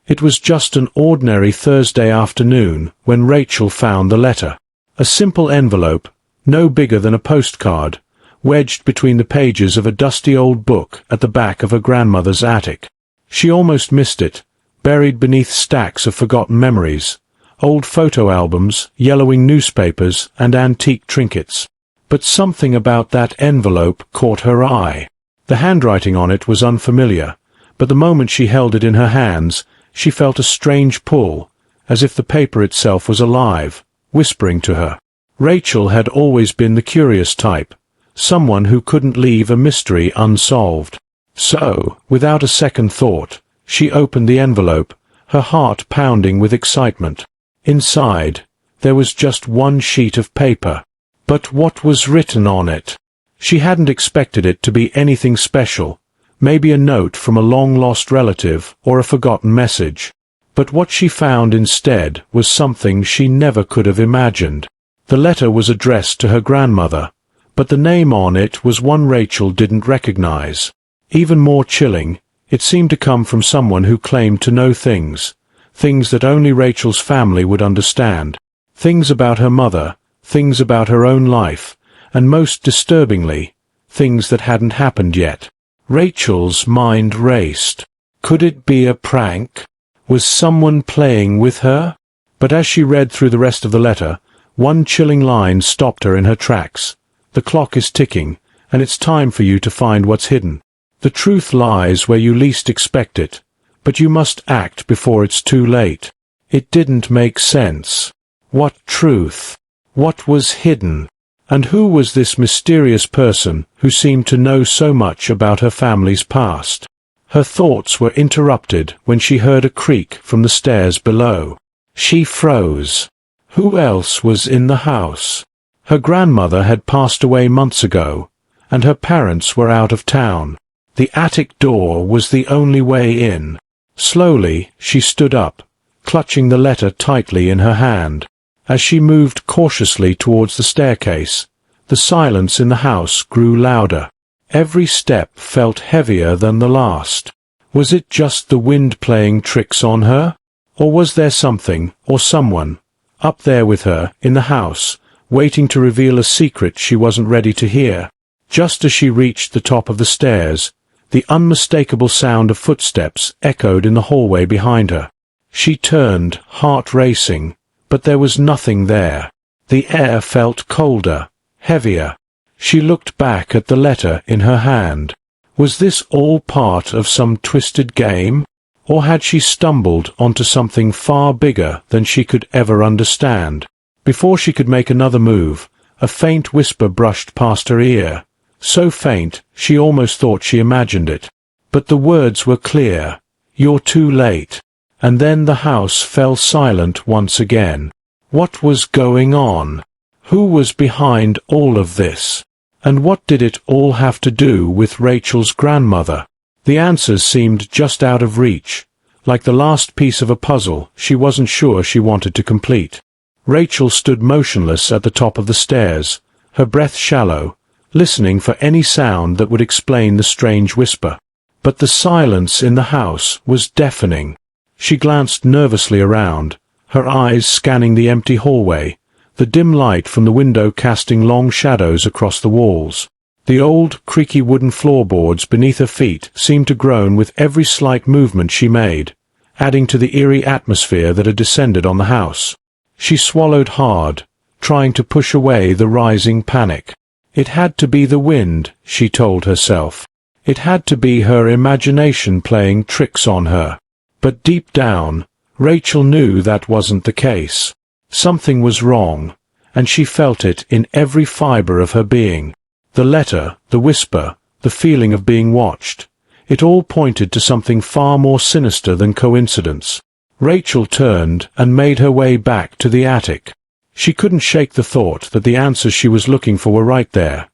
It was just an ordinary Thursday afternoon when Rachel found the letter. A simple envelope, no bigger than a postcard, wedged between the pages of a dusty old book at the back of her grandmother's attic. She almost missed it, buried beneath stacks of forgotten memories, old photo albums, yellowing newspapers, and antique trinkets. But something about that envelope caught her eye. The handwriting on it was unfamiliar, but the moment she held it in her hands, she felt a strange pull, as if the paper itself was alive, whispering to her. Rachel had always been the curious type, someone who couldn't leave a mystery unsolved. So, without a second thought, she opened the envelope, her heart pounding with excitement. Inside, there was just one sheet of paper. But what was written on it? She hadn't expected it to be anything special, maybe a note from a long-lost relative or a forgotten message. But what she found instead was something she never could have imagined. The letter was addressed to her grandmother, but the name on it was one Rachel didn't recognize. Even more chilling, it seemed to come from someone who claimed to know things that only Rachel's family would understand. Things about her mother, things about her own life, and most disturbingly, things that hadn't happened yet. Rachel's mind raced. Could it be a prank? Was someone playing with her? But as she read through the rest of the letter, one chilling line stopped her in her tracks. The clock is ticking, and it's time for you to find what's hidden. The truth lies where you least expect it, but you must act before it's too late. It didn't make sense. What truth? What was hidden? And who was this mysterious person who seemed to know so much about her family's past? Her thoughts were interrupted when she heard a creak from the stairs below. She froze. Who else was in the house? Her grandmother had passed away months ago, and her parents were out of town. The attic door was the only way in. Slowly, she stood up, clutching the letter tightly in her hand. As she moved cautiously towards the staircase, the silence in the house grew louder. Every step felt heavier than the last. Was it just the wind playing tricks on her? Or was there something, or someone, up there with her, in the house, waiting to reveal a secret she wasn't ready to hear? Just as she reached the top of the stairs, the unmistakable sound of footsteps echoed in the hallway behind her. She turned, heart racing, but there was nothing there. The air felt colder, heavier. She looked back at the letter in her hand. Was this all part of some twisted game? Or had she stumbled onto something far bigger than she could ever understand? Before she could make another move, a faint whisper brushed past her ear. So faint, she almost thought she imagined it. But the words were clear. "You're too late." And then the house fell silent once again. What was going on? Who was behind all of this? And what did it all have to do with Rachel's grandmother? The answers seemed just out of reach, like the last piece of a puzzle she wasn't sure she wanted to complete. Rachel stood motionless at the top of the stairs, her breath shallow, listening for any sound that would explain the strange whisper. But the silence in the house was deafening. She glanced nervously around, her eyes scanning the empty hallway, the dim light from the window casting long shadows across the walls. The old, creaky wooden floorboards beneath her feet seemed to groan with every slight movement she made, adding to the eerie atmosphere that had descended on the house. She swallowed hard, trying to push away the rising panic. It had to be the wind, she told herself. It had to be her imagination playing tricks on her. But deep down, Rachel knew that wasn't the case. Something was wrong, and she felt it in every fiber of her being. The letter, the whisper, the feeling of being watched. It all pointed to something far more sinister than coincidence. Rachel turned and made her way back to the attic. She couldn't shake the thought that the answers she was looking for were right there,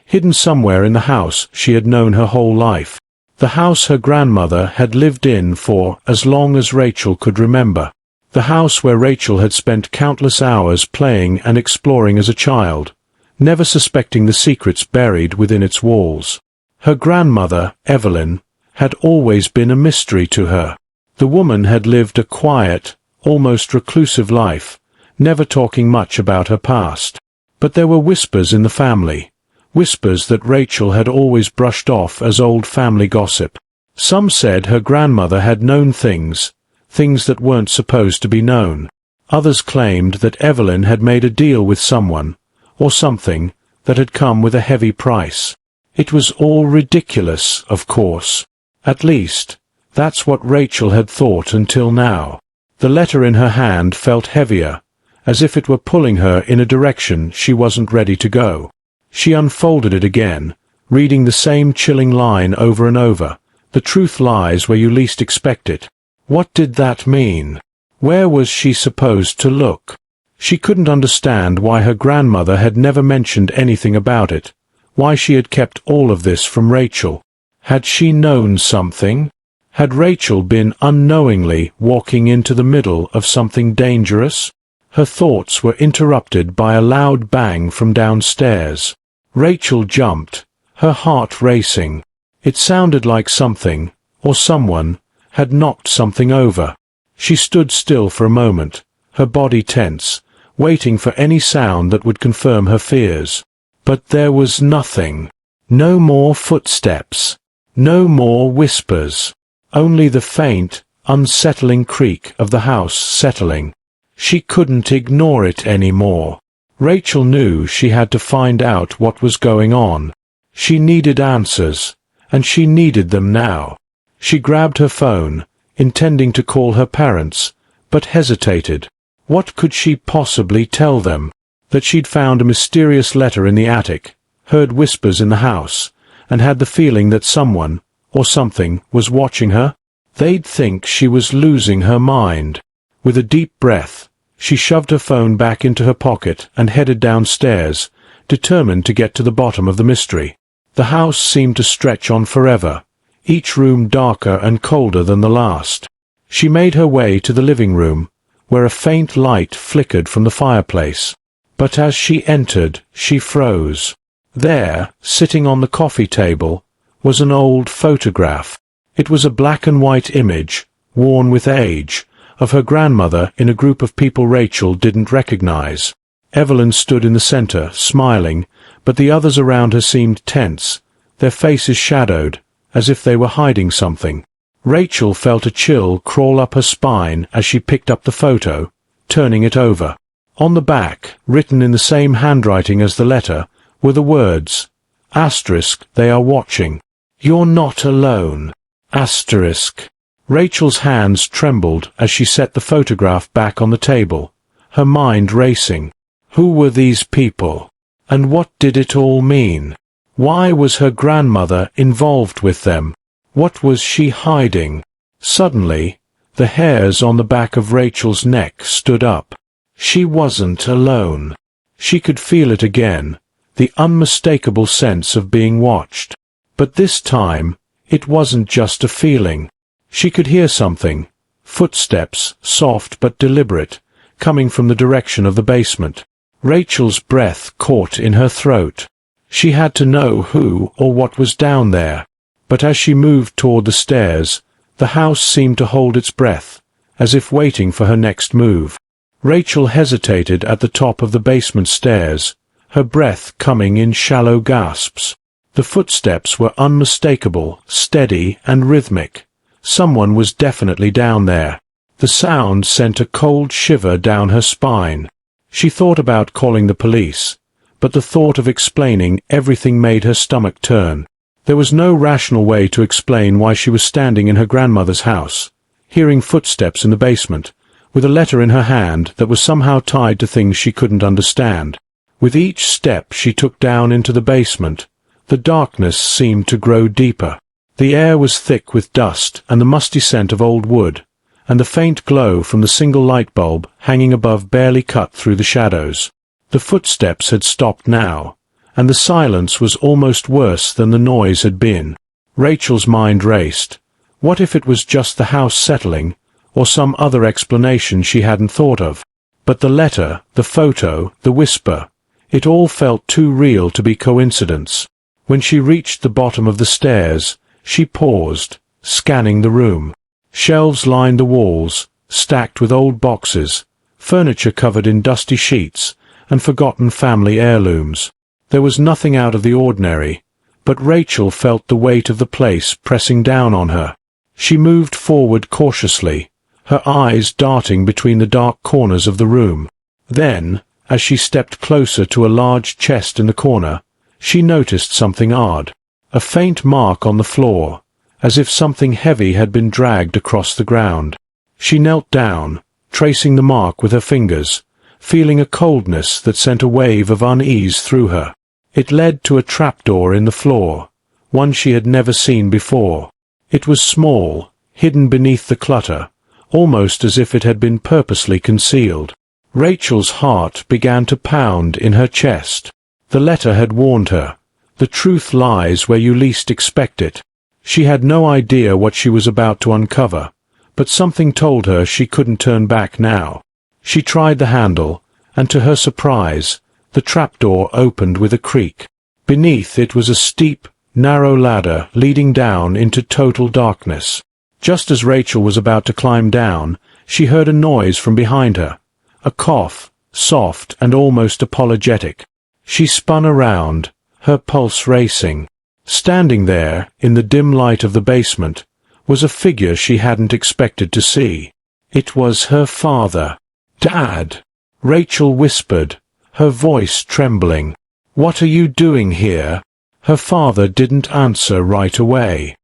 hidden somewhere in the house she had known her whole life. The house her grandmother had lived in for as long as Rachel could remember. The house where Rachel had spent countless hours playing and exploring as a child, never suspecting the secrets buried within its walls. Her grandmother, Evelyn, had always been a mystery to her. The woman had lived a quiet, almost reclusive life, never talking much about her past. But there were whispers in the family, whispers that Rachel had always brushed off as old family gossip. Some said her grandmother had known things that weren't supposed to be known. Others claimed that Evelyn had made a deal with someone, or something, that had come with a heavy price. It was all ridiculous, of course. At least, that's what Rachel had thought until now. The letter in her hand felt heavier, as if it were pulling her in a direction she wasn't ready to go. She unfolded it again, reading the same chilling line over and over. The truth lies where you least expect it. What did that mean? Where was she supposed to look? She couldn't understand why her grandmother had never mentioned anything about it, why she had kept all of this from Rachel. Had she known something? Had Rachel been unknowingly walking into the middle of something dangerous? Her thoughts were interrupted by a loud bang from downstairs. Rachel jumped, her heart racing. It sounded like something, or someone, had knocked something over. She stood still for a moment, her body tense, waiting for any sound that would confirm her fears. But there was nothing. No more footsteps. No more whispers. Only the faint, unsettling creak of the house settling. She couldn't ignore it anymore. Rachel knew she had to find out what was going on. She needed answers, and she needed them now. She grabbed her phone, intending to call her parents, but hesitated. What could she possibly tell them? That she'd found a mysterious letter in the attic, heard whispers in the house, and had the feeling that someone, or something, was watching her? They'd think she was losing her mind. With a deep breath, she shoved her phone back into her pocket and headed downstairs, determined to get to the bottom of the mystery. The house seemed to stretch on forever, each room darker and colder than the last. She made her way to the living room, where a faint light flickered from the fireplace. But as she entered, she froze. There, sitting on the coffee table, was an old photograph. It was a black and white image, worn with age, of her grandmother in a group of people Rachel didn't recognize. Evelyn stood in the center, smiling, but the others around her seemed tense, their faces shadowed, as if they were hiding something. Rachel felt a chill crawl up her spine as she picked up the photo, turning it over. On the back, written in the same handwriting as the letter, were the words, *, they are watching. You're not alone. *. Rachel's hands trembled as she set the photograph back on the table, her mind racing. Who were these people? And what did it all mean? Why was her grandmother involved with them? What was she hiding? Suddenly, the hairs on the back of Rachel's neck stood up. She wasn't alone. She could feel it again, the unmistakable sense of being watched. But this time, it wasn't just a feeling. She could hear something, footsteps, soft but deliberate, coming from the direction of the basement. Rachel's breath caught in her throat. She had to know who or what was down there. But as she moved toward the stairs, the house seemed to hold its breath, as if waiting for her next move. Rachel hesitated at the top of the basement stairs, her breath coming in shallow gasps. The footsteps were unmistakable, steady and rhythmic. Someone was definitely down there. The sound sent a cold shiver down her spine. She thought about calling the police, but the thought of explaining everything made her stomach turn. There was no rational way to explain why she was standing in her grandmother's house, hearing footsteps in the basement, with a letter in her hand that was somehow tied to things she couldn't understand. With each step she took down into the basement, the darkness seemed to grow deeper. The air was thick with dust and the musty scent of old wood, and the faint glow from the single light bulb hanging above barely cut through the shadows. The footsteps had stopped now, and the silence was almost worse than the noise had been. Rachel's mind raced. What if it was just the house settling, or some other explanation she hadn't thought of? But the letter, the photo, the whisper, it all felt too real to be coincidence. When she reached the bottom of the stairs, she paused, scanning the room. Shelves lined the walls, stacked with old boxes, furniture covered in dusty sheets, and forgotten family heirlooms. There was nothing out of the ordinary, but Rachel felt the weight of the place pressing down on her. She moved forward cautiously, her eyes darting between the dark corners of the room. Then, as she stepped closer to a large chest in the corner, she noticed something odd. A faint mark on the floor, as if something heavy had been dragged across the ground. She knelt down, tracing the mark with her fingers, feeling a coldness that sent a wave of unease through her. It led to a trapdoor in the floor, one she had never seen before. It was small, hidden beneath the clutter, almost as if it had been purposely concealed. Rachel's heart began to pound in her chest. The letter had warned her. The truth lies where you least expect it. She had no idea what she was about to uncover, but something told her she couldn't turn back now. She tried the handle, and to her surprise, the trapdoor opened with a creak. Beneath it was a steep, narrow ladder leading down into total darkness. Just as Rachel was about to climb down, she heard a noise from behind her. A cough, soft and almost apologetic. She spun around, her pulse racing. Standing there, in the dim light of the basement, was a figure she hadn't expected to see. It was her father. "Dad!" Rachel whispered, her voice trembling. "What are you doing here?" Her father didn't answer right away.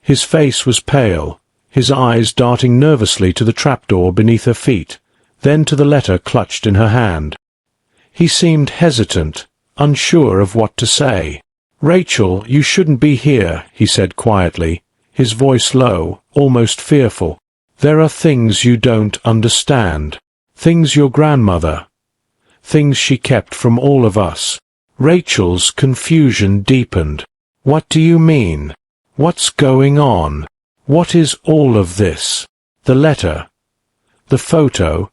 His face was pale, his eyes darting nervously to the trapdoor beneath her feet, then to the letter clutched in her hand. He seemed hesitant, unsure of what to say. "Rachel, you shouldn't be here," he said quietly, his voice low, almost fearful. "There are things you don't understand. Things your grandmother. Things she kept from all of us." Rachel's confusion deepened. "What do you mean? What's going on? What is all of this? The letter, the photo,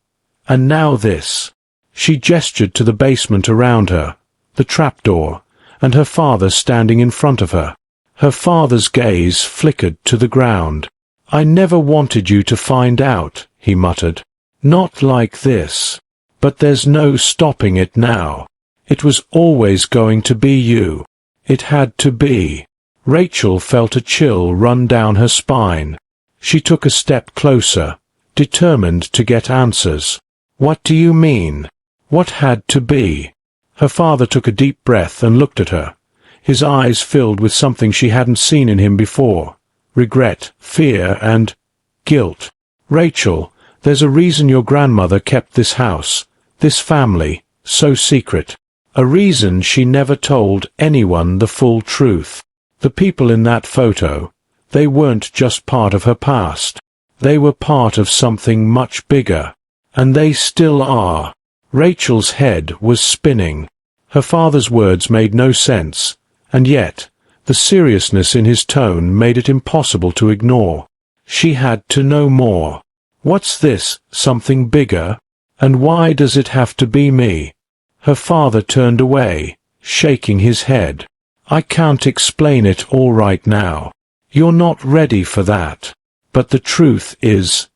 and now this." She gestured to the basement around her, the trapdoor, and her father standing in front of her. Her father's gaze flickered to the ground. "I never wanted you to find out," he muttered. "Not like this. But there's no stopping it now. It was always going to be you. It had to be." Rachel felt a chill run down her spine. She took a step closer, determined to get answers. "What do you mean? What had to be?" Her father took a deep breath and looked at her, his eyes filled with something she hadn't seen in him before: regret, fear, and guilt. "Rachel, there's a reason your grandmother kept this house, this family, so secret. A reason she never told anyone the full truth. The people in that photo, they weren't just part of her past. They were part of something much bigger. And they still are." Rachel's head was spinning. Her father's words made no sense, and yet, the seriousness in his tone made it impossible to ignore. She had to know more. "What's this, something bigger? And why does it have to be me?" Her father turned away, shaking his head. "I can't explain it all right now. You're not ready for that. But the truth is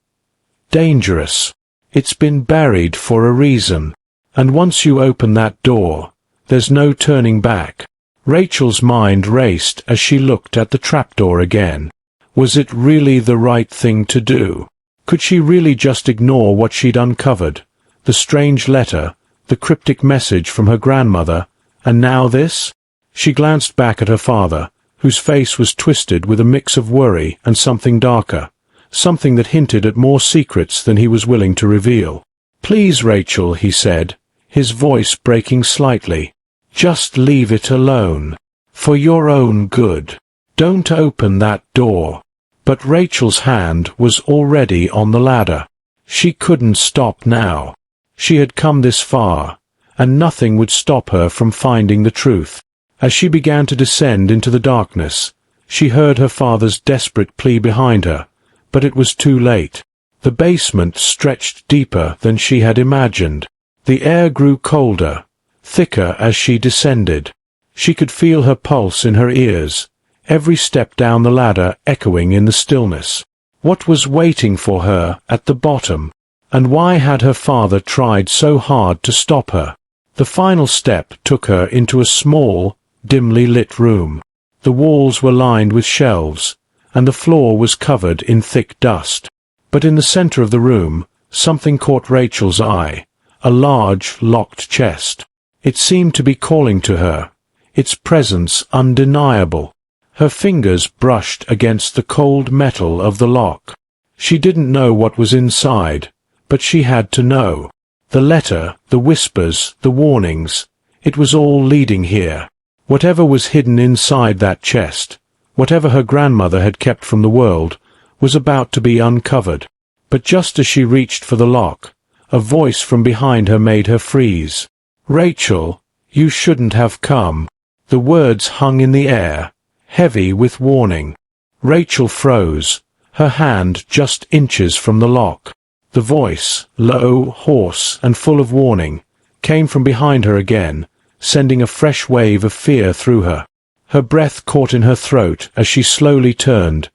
dangerous. It's been buried for a reason. And once you open that door, there's no turning back." Rachel's mind raced as she looked at the trapdoor again. Was it really the right thing to do? Could she really just ignore what she'd uncovered? The strange letter, the cryptic message from her grandmother, and now this? She glanced back at her father, whose face was twisted with a mix of worry and something darker, something that hinted at more secrets than he was willing to reveal. "Please, Rachel," he said, his voice breaking slightly. "Just leave it alone. For your own good. Don't open that door." But Rachel's hand was already on the ladder. She couldn't stop now. She had come this far, and nothing would stop her from finding the truth. As she began to descend into the darkness, she heard her father's desperate plea behind her, but it was too late. The basement stretched deeper than she had imagined. The air grew colder, thicker as she descended. She could feel her pulse in her ears, every step down the ladder echoing in the stillness. What was waiting for her at the bottom? And why had her father tried so hard to stop her? The final step took her into a small, dimly lit room. The walls were lined with shelves, and the floor was covered in thick dust. But in the center of the room, something caught Rachel's eye, a large, locked chest. It seemed to be calling to her, its presence undeniable. Her fingers brushed against the cold metal of the lock. She didn't know what was inside, but she had to know. The letter, the whispers, the warnings, it was all leading here. Whatever was hidden inside that chest, whatever her grandmother had kept from the world, was about to be uncovered. But just as she reached for the lock, a voice from behind her made her freeze. "Rachel, you shouldn't have come." The words hung in the air, heavy with warning. Rachel froze, her hand just inches from the lock. The voice, low, hoarse, and full of warning, came from behind her again, sending a fresh wave of fear through her. Her breath caught in her throat as she slowly turned,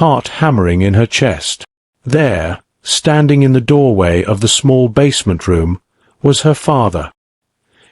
heart hammering in her chest. There, standing in the doorway of the small basement room, was her father.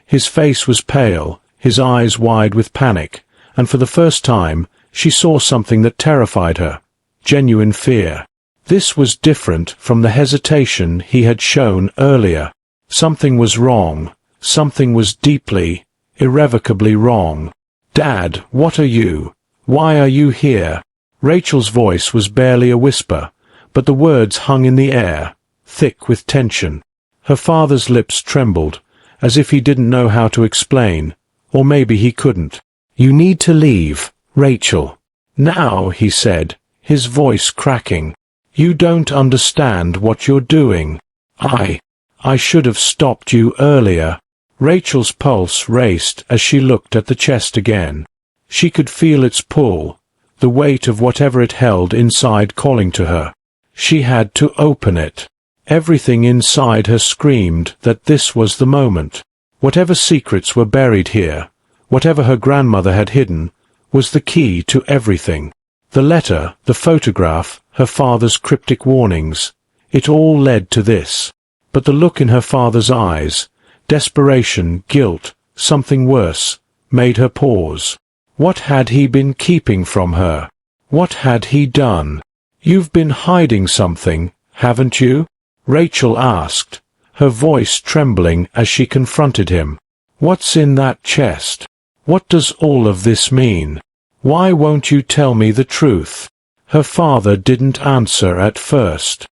His face was pale, his eyes wide with panic, and for the first time, she saw something that terrified her, genuine fear. This was different from the hesitation he had shown earlier. Something was wrong, something was deeply, irrevocably wrong. "Dad, what are you? Why are you here?" Rachel's voice was barely a whisper, but the words hung in the air, thick with tension. Her father's lips trembled, as if he didn't know how to explain, or maybe he couldn't. "You need to leave, Rachel. Now," he said, his voice cracking. "You don't understand what you're doing. I should have stopped you earlier." Rachel's pulse raced as she looked at the chest again. She could feel its pull, the weight of whatever it held inside calling to her. She had to open it. Everything inside her screamed that this was the moment. Whatever secrets were buried here, whatever her grandmother had hidden, was the key to everything. The letter, the photograph, her father's cryptic warnings, it all led to this. But the look in her father's eyes, desperation, guilt, something worse, made her pause. What had he been keeping from her? What had he done? "You've been hiding something, haven't you?" Rachel asked, her voice trembling as she confronted him. "What's in that chest? What does all of this mean? Why won't you tell me the truth?" Her father didn't answer at first.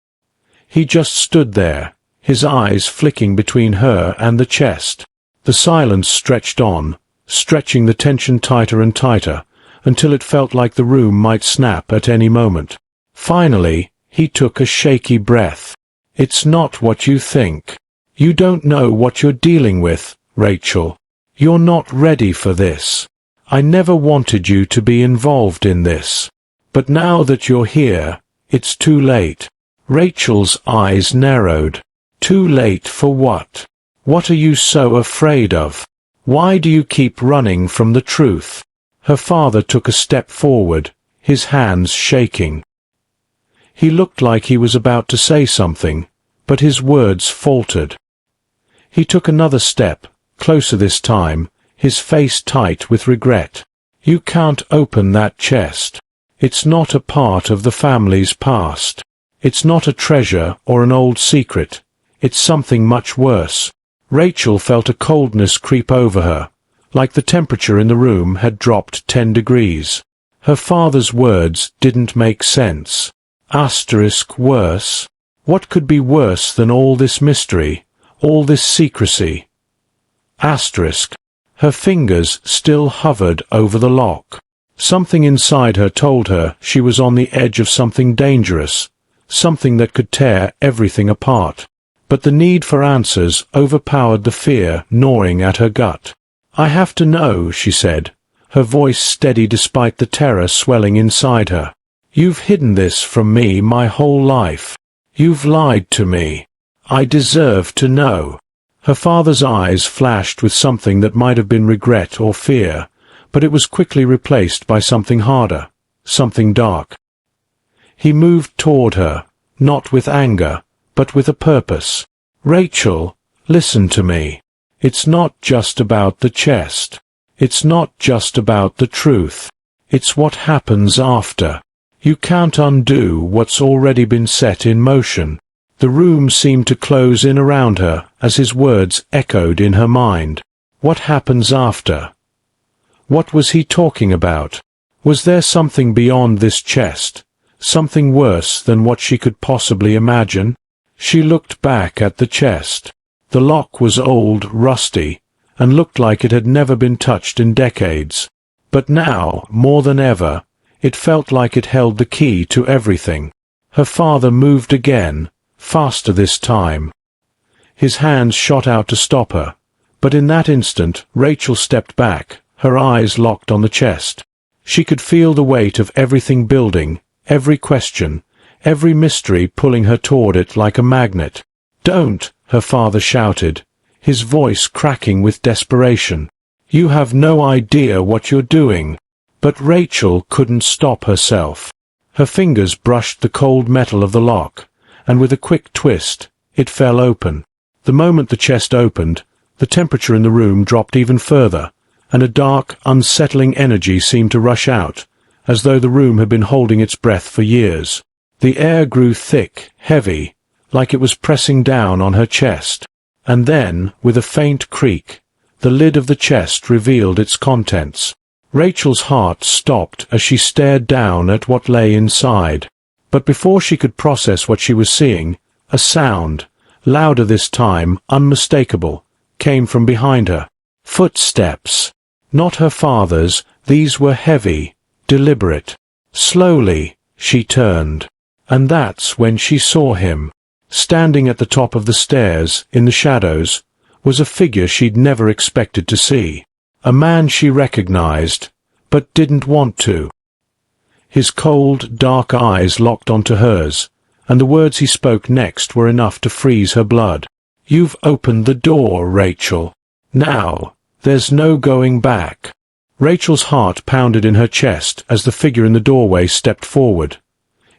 He just stood there, his eyes flicking between her and the chest. The silence stretched on, stretching the tension tighter and tighter, until it felt like the room might snap at any moment. Finally, he took a shaky breath. "It's not what you think. You don't know what you're dealing with, Rachel. You're not ready for this. I never wanted you to be involved in this. But now that you're here, it's too late." Rachel's eyes narrowed. "Too late for what? What are you so afraid of? Why do you keep running from the truth?" Her father took a step forward, his hands shaking. He looked like he was about to say something, but his words faltered. He took another step, closer this time, his face tight with regret. "You can't open that chest. It's not a part of the family's past. It's not a treasure or an old secret. It's something much worse." Rachel felt a coldness creep over her, like the temperature in the room had dropped 10 degrees. Her father's words didn't make sense. Worse? What could be worse than all this mystery, all this secrecy? Her fingers still hovered over the lock. Something inside her told her she was on the edge of something dangerous, something that could tear everything apart. But the need for answers overpowered the fear gnawing at her gut. "I have to know," she said, her voice steady despite the terror swelling inside her. "You've hidden this from me my whole life. You've lied to me. I deserve to know." Her father's eyes flashed with something that might have been regret or fear, but it was quickly replaced by something harder, something dark. He moved toward her, not with anger, but with a purpose. "Rachel, listen to me. It's not just about the chest. It's not just about the truth. It's what happens after. You can't undo what's already been set in motion." The room seemed to close in around her as his words echoed in her mind. What happens after? What was he talking about? Was there something beyond this chest? Something worse than what she could possibly imagine? She looked back at the chest. The lock was old, rusty, and looked like it had never been touched in decades. But now, more than ever, it felt like it held the key to everything. Her father moved again, faster this time. His hands shot out to stop her, but in that instant Rachel stepped back, her eyes locked on the chest. She could feel the weight of everything building, every question, every mystery pulling her toward it like a magnet. "Don't!" her father shouted, his voice cracking with desperation. "You have no idea what you're doing." But Rachel couldn't stop herself. Her fingers brushed the cold metal of the lock, and with a quick twist, it fell open. The moment the chest opened, the temperature in the room dropped even further, and a dark, unsettling energy seemed to rush out, as though the room had been holding its breath for years. The air grew thick, heavy, like it was pressing down on her chest. And then, with a faint creak, the lid of the chest revealed its contents. Rachel's heart stopped as she stared down at what lay inside. But before she could process what she was seeing, a sound, louder this time, unmistakable, came from behind her. Footsteps. Not her father's, these were heavy, deliberate. Slowly, she turned. And that's when she saw him. Standing at the top of the stairs, in the shadows, was a figure she'd never expected to see. A man she recognized, but didn't want to. His cold, dark eyes locked onto hers, and the words he spoke next were enough to freeze her blood. "You've opened the door, Rachel. Now, there's no going back." Rachel's heart pounded in her chest as the figure in the doorway stepped forward,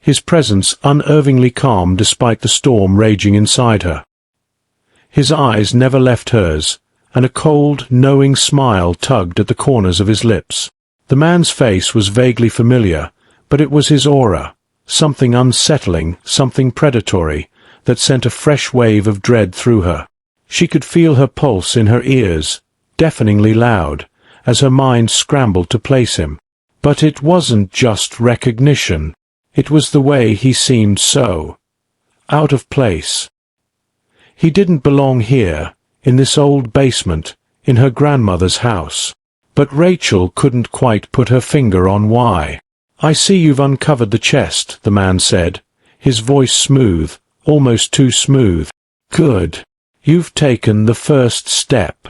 his presence unervingly calm despite the storm raging inside her. His eyes never left hers, and a cold, knowing smile tugged at the corners of his lips. The man's face was vaguely familiar, but it was his aura, something unsettling, something predatory, that sent a fresh wave of dread through her. She could feel her pulse in her ears, deafeningly loud, as her mind scrambled to place him. But it wasn't just recognition. It was the way he seemed so out of place. He didn't belong here, in this old basement, in her grandmother's house. But Rachel couldn't quite put her finger on why. "I see you've uncovered the chest," the man said, his voice smooth, almost too smooth. "Good. You've taken the first step."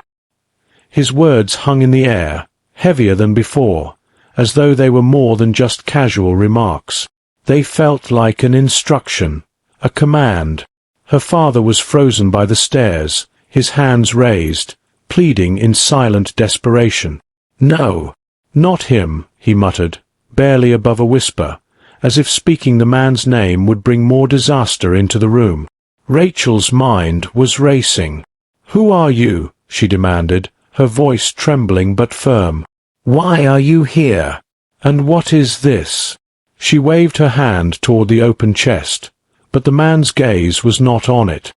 His words hung in the air, heavier than before, as though they were more than just casual remarks. They felt like an instruction, a command. Her father was frozen by the stairs, his hands raised, pleading in silent desperation. "No, not him," he muttered, barely above a whisper, as if speaking the man's name would bring more disaster into the room. Rachel's mind was racing. "Who are you?" she demanded, her voice trembling but firm. "Why are you here? And what is this?" She waved her hand toward the open chest, but the man's gaze was not on it.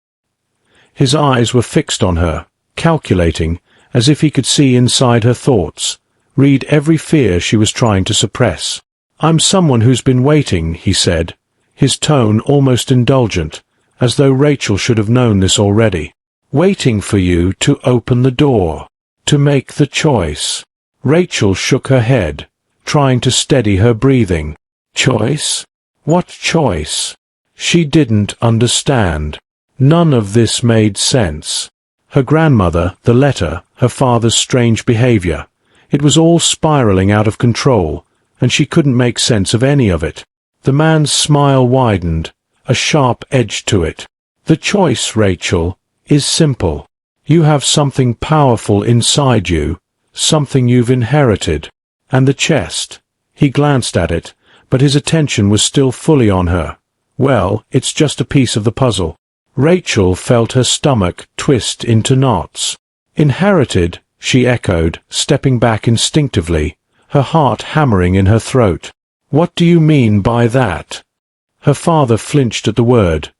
His eyes were fixed on her, calculating, as if he could see inside her thoughts, read every fear she was trying to suppress. "I'm someone who's been waiting," he said, his tone almost indulgent, as though Rachel should have known this already. "Waiting for you to open the door, to make the choice." Rachel shook her head, trying to steady her breathing. Choice? What choice? She didn't understand. None of this made sense. Her grandmother, the letter, her father's strange behavior. It was all spiraling out of control, and she couldn't make sense of any of it. The man's smile widened, a sharp edge to it. "The choice, Rachel, is simple. You have something powerful inside you, something you've inherited. And the chest." He glanced at it, but his attention was still fully on her. "Well, it's just a piece of the puzzle." Rachel felt her stomach twist into knots. "Inherited," she echoed, stepping back instinctively, her heart hammering in her throat. "What do you mean by that?" Her father flinched at the word,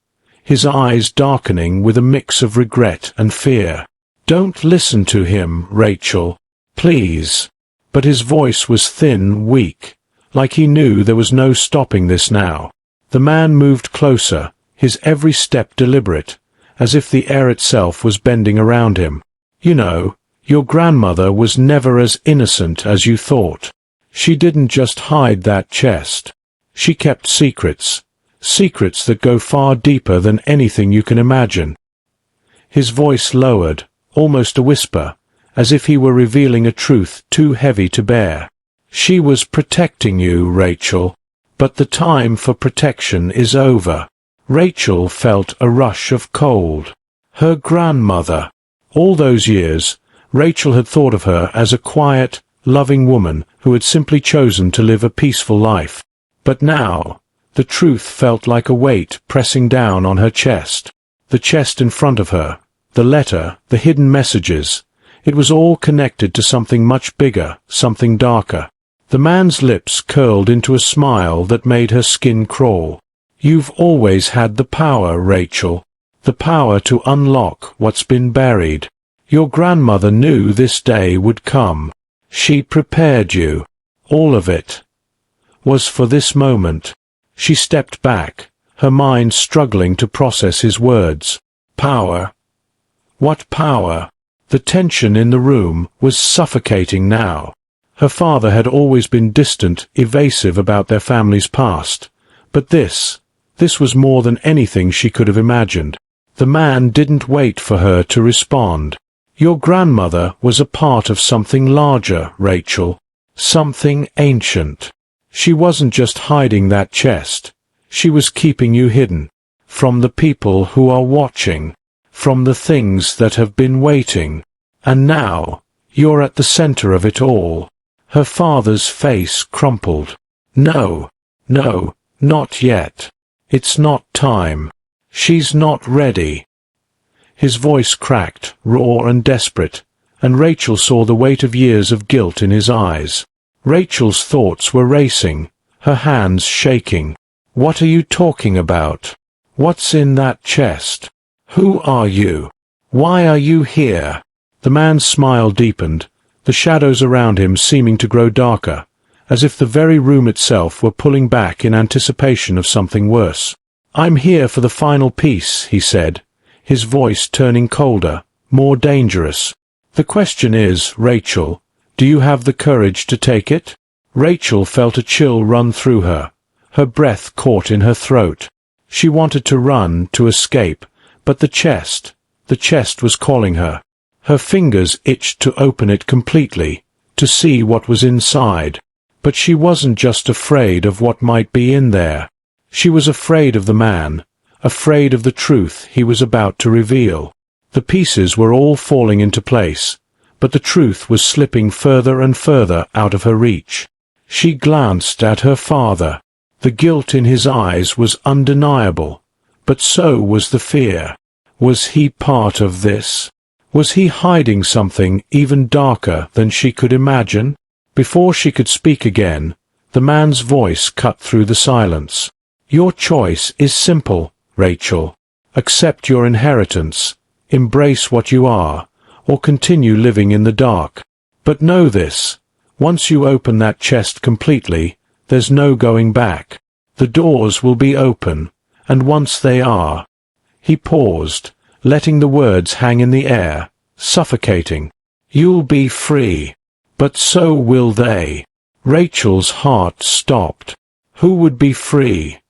his eyes darkening with a mix of regret and fear. "Don't listen to him, Rachel. Please." But his voice was thin, weak, like he knew there was no stopping this now. The man moved closer, his every step deliberate, as if the air itself was bending around him. "You know, your grandmother was never as innocent as you thought. She didn't just hide that chest. She kept secrets. Secrets that go far deeper than anything you can imagine." His voice lowered, almost a whisper, as if he were revealing a truth too heavy to bear. "She was protecting you, Rachel. But the time for protection is over." Rachel felt a rush of cold. Her grandmother. All those years, Rachel had thought of her as a quiet, loving woman who had simply chosen to live a peaceful life. But now, the truth felt like a weight pressing down on her chest. The chest in front of her, the letter, the hidden messages. It was all connected to something much bigger, something darker. The man's lips curled into a smile that made her skin crawl. "You've always had the power, Rachel. The power to unlock what's been buried. Your grandmother knew this day would come. She prepared you. All of it was for this moment." She stepped back, her mind struggling to process his words. Power? What power? The tension in the room was suffocating now. Her father had always been distant, evasive about their family's past. But this was more than anything she could have imagined. The man didn't wait for her to respond. "Your grandmother was a part of something larger, Rachel. Something ancient. She wasn't just hiding that chest. She was keeping you hidden. From the people who are watching. From the things that have been waiting. And now, you're at the center of it all." Her father's face crumpled. "No, no, not yet. It's not time. She's not ready." His voice cracked, raw and desperate, and Rachel saw the weight of years of guilt in his eyes. Rachel's thoughts were racing, her hands shaking. "What are you talking about? What's in that chest? Who are you? Why are you here?" The man's smile deepened, the shadows around him seeming to grow darker, as if the very room itself were pulling back in anticipation of something worse. "I'm here for the final piece," he said, his voice turning colder, more dangerous. "The question is, Rachel, do you have the courage to take it?" Rachel felt a chill run through her, her breath caught in her throat. She wanted to run, to escape, but the chest was calling her. Her fingers itched to open it completely, to see what was inside. But she wasn't just afraid of what might be in there. She was afraid of the man, afraid of the truth he was about to reveal. The pieces were all falling into place, but the truth was slipping further and further out of her reach. She glanced at her father. The guilt in his eyes was undeniable, but so was the fear. Was he part of this? Was he hiding something even darker than she could imagine? Before she could speak again, the man's voice cut through the silence. "Your choice is simple, Rachel. Accept your inheritance, embrace what you are, or continue living in the dark. But know this, once you open that chest completely, there's no going back. The doors will be open, and once they are—" He paused, letting the words hang in the air, suffocating. "You'll be free. But so will they." Rachel's heart stopped. Who would be free?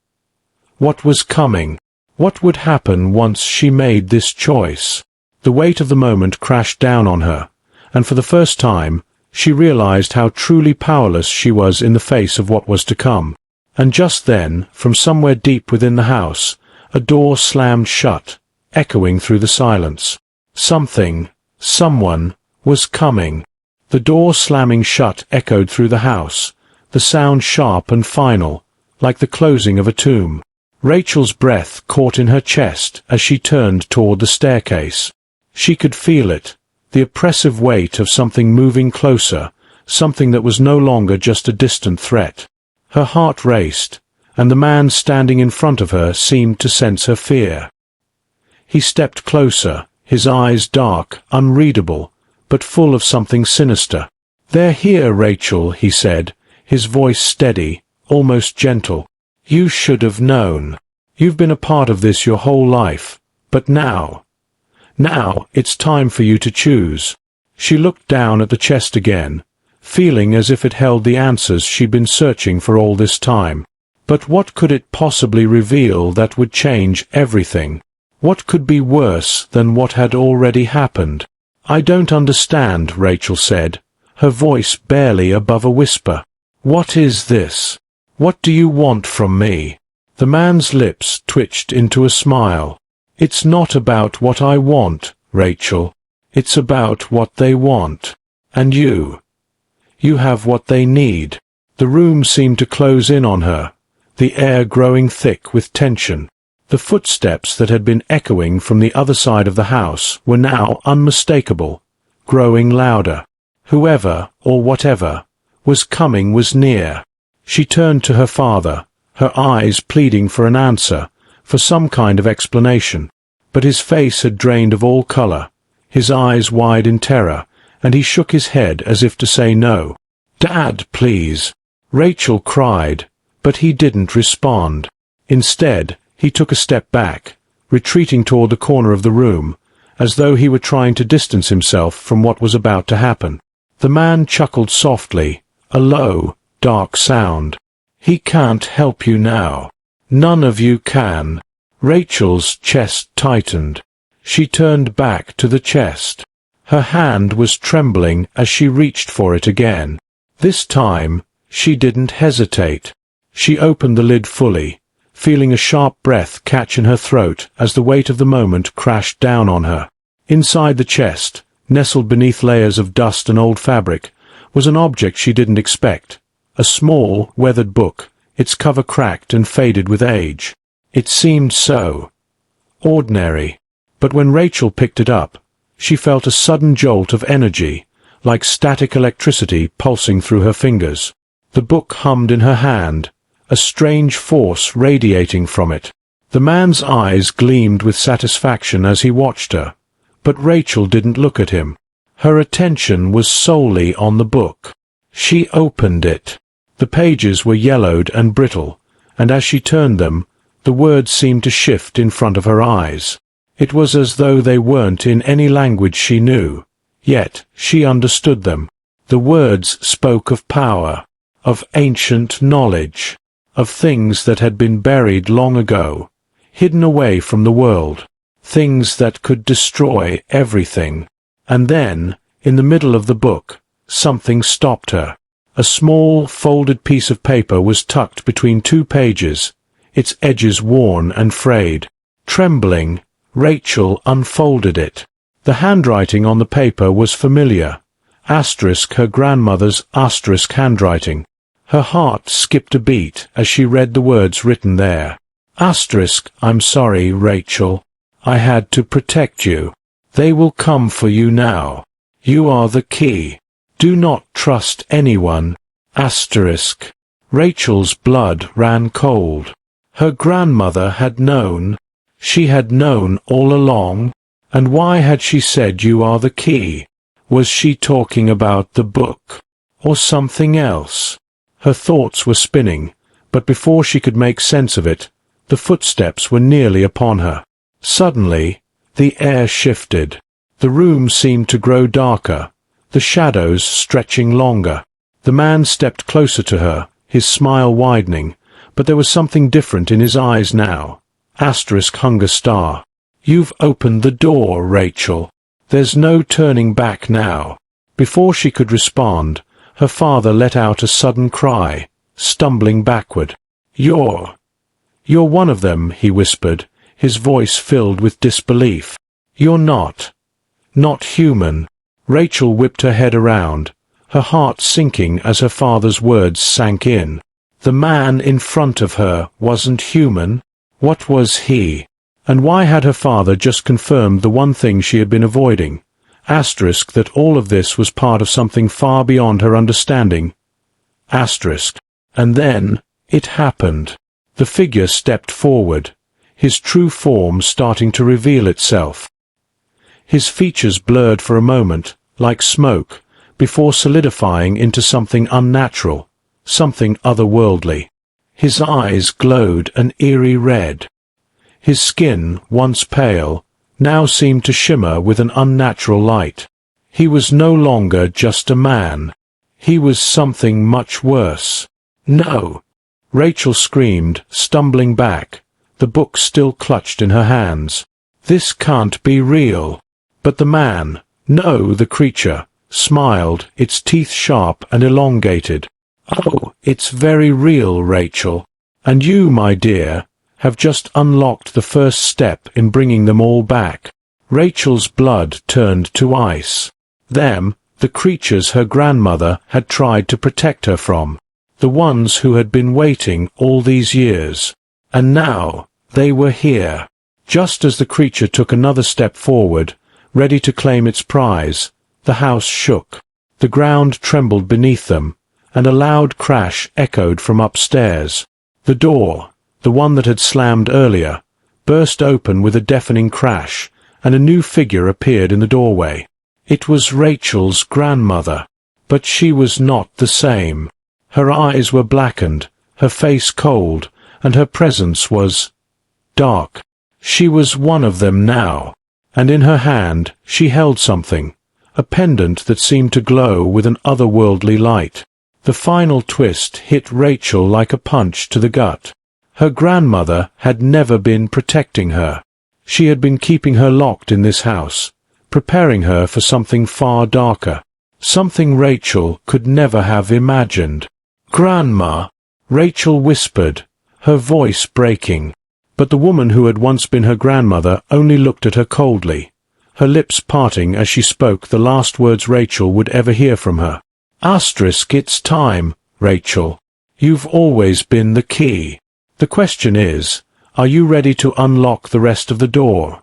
What was coming? What would happen once she made this choice? The weight of the moment crashed down on her, and for the first time, she realized how truly powerless she was in the face of what was to come. And just then, from somewhere deep within the house, a door slammed shut, echoing through the silence. Someone was coming. The door slamming shut echoed through the house, the sound sharp and final, like the closing of a tomb. Rachel's breath caught in her chest as she turned toward the staircase. She could feel it, the oppressive weight of something moving closer, something that was no longer just a distant threat. Her heart raced, and the man standing in front of her seemed to sense her fear. He stepped closer, his eyes dark, unreadable, but full of something sinister. "They're here, Rachel," he said, his voice steady, almost gentle. "You should have known. You've been a part of this your whole life, but now it's time for you to choose." She looked down at the chest again, feeling as if it held the answers she'd been searching for all this time. But what could it possibly reveal that would change everything? What could be worse than what had already happened? "I don't understand," Rachel said, her voice barely above a whisper. "What is this? What do you want from me?" The man's lips twitched into a smile. "It's not about what I want, Rachel. It's about what they want. And you have what they need." The room seemed to close in on her, the air growing thick with tension. The footsteps that had been echoing from the other side of the house were now unmistakable, growing louder. Whoever, or whatever, was coming was near. She turned to her father, her eyes pleading for an answer, for some kind of explanation. But his face had drained of all color, his eyes wide in terror, and he shook his head as if to say no. "Dad, please!" Rachel cried, but he didn't respond. Instead, he took a step back, retreating toward the corner of the room, as though he were trying to distance himself from what was about to happen. The man chuckled softly, a low, dark sound. "He can't help you now. None of you can." Rachel's chest tightened. She turned back to the chest. Her hand was trembling as she reached for it again. This time, she didn't hesitate. She opened the lid fully, feeling a sharp breath catch in her throat as the weight of the moment crashed down on her. Inside the chest, nestled beneath layers of dust and old fabric, was an object she didn't expect. A small, weathered book, its cover cracked and faded with age. It seemed so ordinary, but when Rachel picked it up, she felt a sudden jolt of energy, like static electricity pulsing through her fingers. The book hummed in her hand, a strange force radiating from it. The man's eyes gleamed with satisfaction as he watched her, but Rachel didn't look at him. Her attention was solely on the book. She opened it. The pages were yellowed and brittle, and as she turned them, the words seemed to shift in front of her eyes. It was as though they weren't in any language she knew, yet she understood them. The words spoke of power, of ancient knowledge, of things that had been buried long ago, hidden away from the world, things that could destroy everything. And then, in the middle of the book, something stopped her. A small, folded piece of paper was tucked between two pages, its edges worn and frayed. Trembling, Rachel unfolded it. The handwriting on the paper was familiar, her grandmother's handwriting. Her heart skipped a beat as she read the words written there. "I'm sorry, Rachel. I had to protect you. They will come for you now. You are the key. Do not trust anyone. Rachel's blood ran cold. Her grandmother had known. She had known all along. And why had she said you are the key? Was she talking about the book? Or something else? Her thoughts were spinning, but before she could make sense of it, the footsteps were nearly upon her. Suddenly, the air shifted. The room seemed to grow darker, the shadows stretching longer. The man stepped closer to her, his smile widening, but there was something different in his eyes now. Hunger star. "You've opened the door, Rachel. There's no turning back now." Before she could respond, her father let out a sudden cry, stumbling backward. You're one of them," he whispered, his voice filled with disbelief. "You're not human." Rachel whipped her head around, her heart sinking as her father's words sank in. The man in front of her wasn't human. What was he? And why had her father just confirmed the one thing she had been avoiding? Asterisk that all of this was part of something far beyond her understanding. Asterisk. And then, it happened. The figure stepped forward, his true form starting to reveal itself. His features blurred for a moment, like smoke, before solidifying into something unnatural, something otherworldly. His eyes glowed an eerie red. His skin, once pale, now seemed to shimmer with an unnatural light. He was no longer just a man. He was something much worse. No! Rachel screamed, stumbling back, the book still clutched in her hands. This can't be real. But the man, no, the creature, smiled, its teeth sharp and elongated. Oh, it's very real, Rachel. And you, my dear, have just unlocked the first step in bringing them all back. Rachel's blood turned to ice. Them, the creatures her grandmother had tried to protect her from. The ones who had been waiting all these years. And now, they were here. Just as the creature took another step forward, ready to claim its prize, the house shook. The ground trembled beneath them, and a loud crash echoed from upstairs. The door, the one that had slammed earlier, burst open with a deafening crash, and a new figure appeared in the doorway. It was Rachel's grandmother, but she was not the same. Her eyes were blackened, her face cold, and her presence was dark. She was one of them now, and in her hand she held something, a pendant that seemed to glow with an otherworldly light. The final twist hit Rachel like a punch to the gut. Her grandmother had never been protecting her. She had been keeping her locked in this house, preparing her for something far darker, something Rachel could never have imagined. "Grandma," Rachel whispered, her voice breaking. But the woman who had once been her grandmother only looked at her coldly, her lips parting as she spoke the last words Rachel would ever hear from her. Asterisk, it's time, Rachel. You've always been the key. The question is, are you ready to unlock the rest of the door?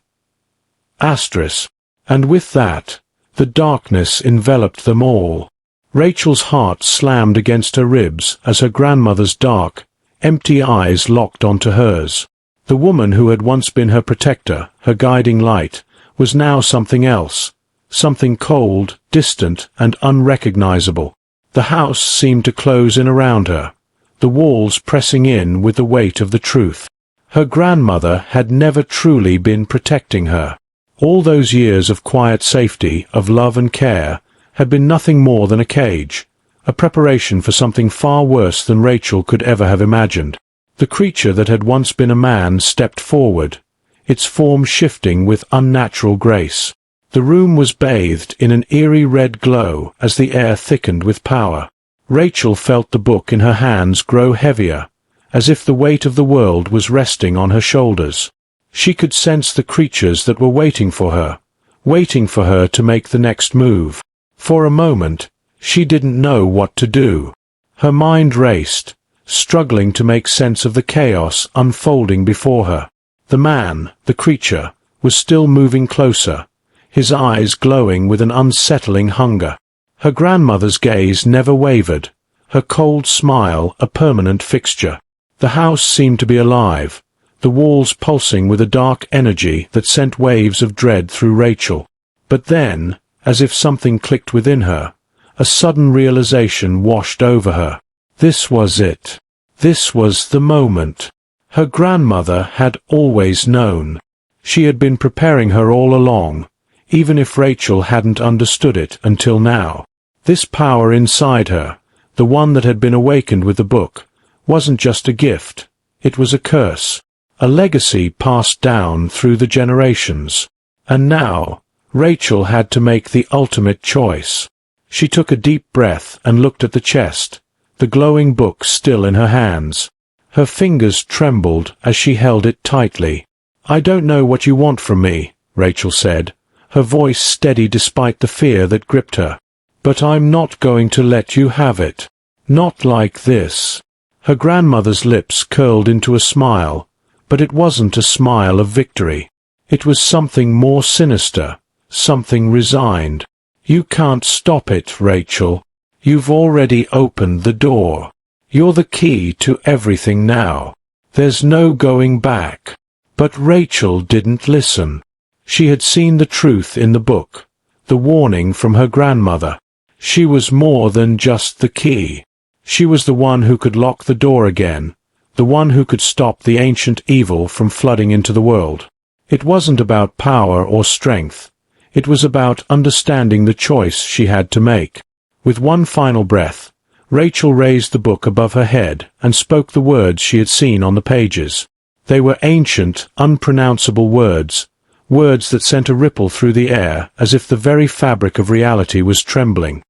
Asterisk. And with that, the darkness enveloped them all. Rachel's heart slammed against her ribs as her grandmother's dark, empty eyes locked onto hers. The woman who had once been her protector, her guiding light, was now something else, something cold, distant, and unrecognizable. The house seemed to close in around her, the walls pressing in with the weight of the truth. Her grandmother had never truly been protecting her. All those years of quiet safety, of love and care, had been nothing more than a cage, a preparation for something far worse than Rachel could ever have imagined. The creature that had once been a man stepped forward, its form shifting with unnatural grace. The room was bathed in an eerie red glow as the air thickened with power. Rachel felt the book in her hands grow heavier, as if the weight of the world was resting on her shoulders. She could sense the creatures that were waiting for her to make the next move. For a moment, she didn't know what to do. Her mind raced, struggling to make sense of the chaos unfolding before her. The man, the creature, was still moving closer, his eyes glowing with an unsettling hunger. Her grandmother's gaze never wavered, her cold smile a permanent fixture. The house seemed to be alive, the walls pulsing with a dark energy that sent waves of dread through Rachel. But then, as if something clicked within her, a sudden realization washed over her. This was it. This was the moment. Her grandmother had always known. She had been preparing her all along, even if Rachel hadn't understood it until now. This power inside her, the one that had been awakened with the book, wasn't just a gift. It was a curse, a legacy passed down through the generations. And now, Rachel had to make the ultimate choice. She took a deep breath and looked at the chest, the glowing book still in her hands. Her fingers trembled as she held it tightly. "I don't know what you want from me," Rachel said, her voice steady despite the fear that gripped her. "But I'm not going to let you have it. Not like this." Her grandmother's lips curled into a smile, but it wasn't a smile of victory. It was something more sinister, something resigned. "You can't stop it, Rachel. You've already opened the door. You're the key to everything now. There's no going back." But Rachel didn't listen. She had seen the truth in the book, the warning from her grandmother. She was more than just the key. She was the one who could lock the door again, the one who could stop the ancient evil from flooding into the world. It wasn't about power or strength. It was about understanding the choice she had to make. With one final breath, Rachel raised the book above her head and spoke the words she had seen on the pages. They were ancient, unpronounceable words, words that sent a ripple through the air as if the very fabric of reality was trembling.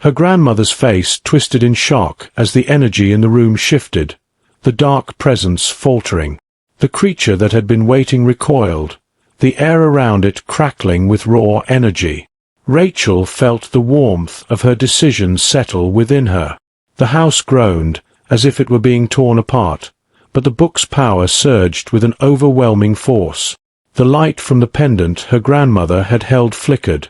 Her grandmother's face twisted in shock as the energy in the room shifted, the dark presence faltering. The creature that had been waiting recoiled, the air around it crackling with raw energy. Rachel felt the warmth of her decision settle within her. The house groaned, as if it were being torn apart, but the book's power surged with an overwhelming force. The light from the pendant her grandmother had held flickered,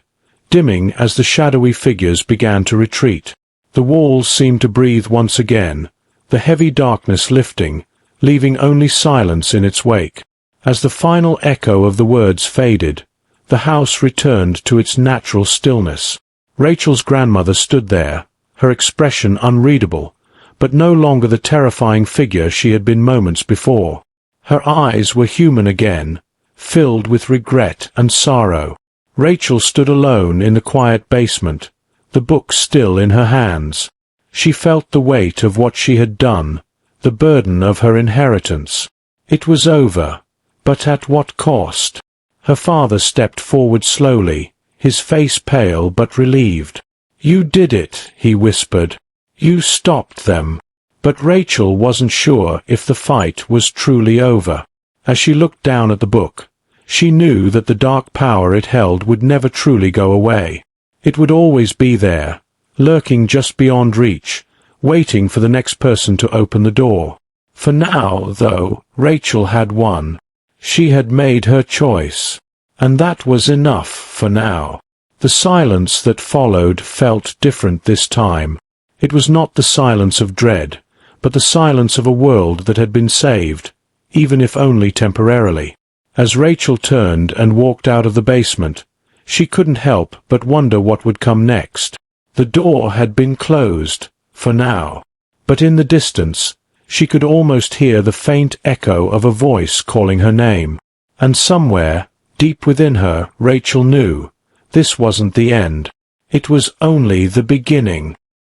dimming as the shadowy figures began to retreat. The walls seemed to breathe once again, the heavy darkness lifting, leaving only silence in its wake. As the final echo of the words faded, the house returned to its natural stillness. Rachel's grandmother stood there, her expression unreadable, but no longer the terrifying figure she had been moments before. Her eyes were human again, filled with regret and sorrow. Rachel stood alone in the quiet basement, the book still in her hands. She felt the weight of what she had done, the burden of her inheritance. It was over, but at what cost? Her father stepped forward slowly, his face pale but relieved. "You did it," he whispered. "You stopped them." But Rachel wasn't sure if the fight was truly over. As she looked down at the book, she knew that the dark power it held would never truly go away. It would always be there, lurking just beyond reach, waiting for the next person to open the door. For now, though, Rachel had won. She had made her choice. And that was enough for now. The silence that followed felt different this time. It was not the silence of dread, but the silence of a world that had been saved, even if only temporarily. As Rachel turned and walked out of the basement, she couldn't help but wonder what would come next. The door had been closed, for now. But in the distance, she could almost hear the faint echo of a voice calling her name. And somewhere, deep within her, Rachel knew, this wasn't the end. It was only the beginning.